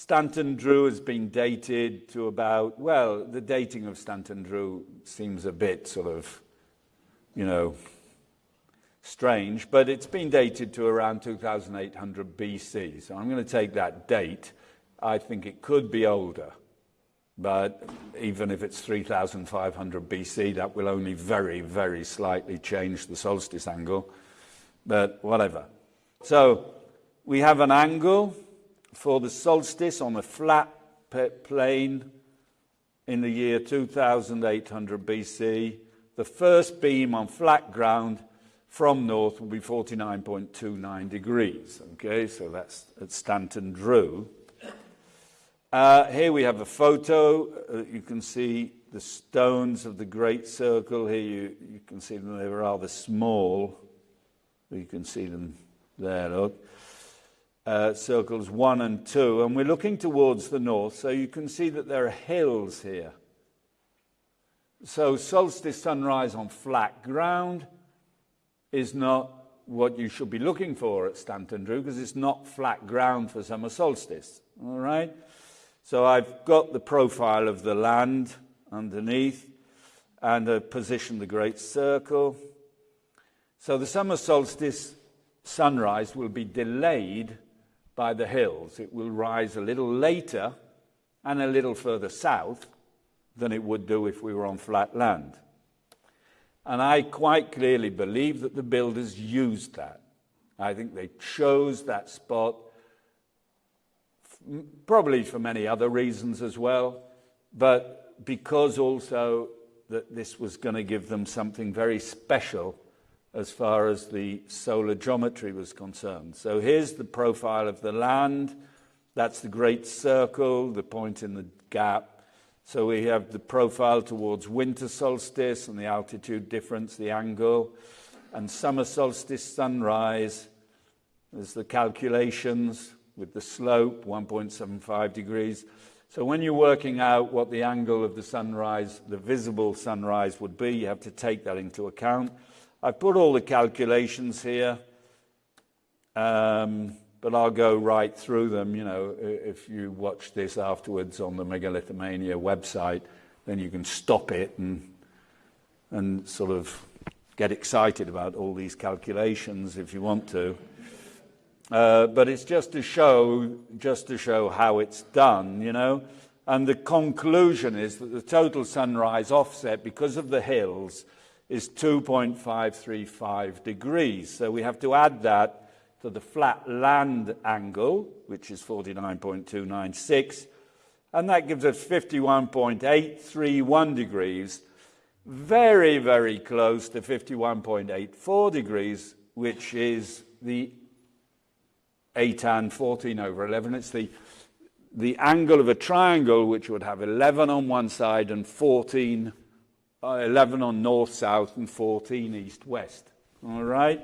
Stanton Drew has been dated to about, well, the dating of Stanton Drew seems a bit sort of, strange, but it's been dated to around 2800 BC. So I'm going to take that date. I think it could be older, but even if it's 3500 BC, that will only very, very slightly change the solstice angle, but whatever. So we have an angle for the solstice on a flat plane in the year 2800 BC. The first beam on flat ground from north will be 49.29 degrees. Okay, so that's at Stanton Drew. Here we have a photo. You can see the stones of the Great Circle. Here you can see them, they're rather small. You can see them there, look. Circles 1 and 2, and we're looking towards the north, so you can see that there are hills here. So solstice sunrise on flat ground is not what you should be looking for at Stanton Drew, because it's not flat ground for summer solstice. All right? So I've got the profile of the land underneath, and I've positioned the Great Circle. So the summer solstice sunrise will be delayed by the hills. It will rise a little later and a little further south than it would do if we were on flat land. And I quite clearly believe that the builders used that. I think they chose that spot, probably for many other reasons as well, but because also that this was going to give them something very special as far as the solar geometry was concerned. So here's the profile of the land. That's the Great Circle, the point in the gap. So we have the profile towards winter solstice and the altitude difference, the angle, and summer solstice sunrise. There's the calculations with the slope, 1.75 degrees. So when you're working out what the angle of the sunrise, the visible sunrise would be, you have to take that into account. I've put all the calculations here, but I'll go right through them. If you watch this afterwards on the Megalithomania website, then you can stop it and sort of get excited about all these calculations if you want to. But it's just to show how it's done, And the conclusion is that the total sunrise offset, because of the hills, is 2.535 degrees. So we have to add that to the flat land angle, which is 49.296, and that gives us 51.831 degrees, very, very close to 51.84 degrees, which is the ATAN 14 over 11. It's the angle of a triangle, which would have 11 on one side and 11 on north-south and 14 east-west. All right?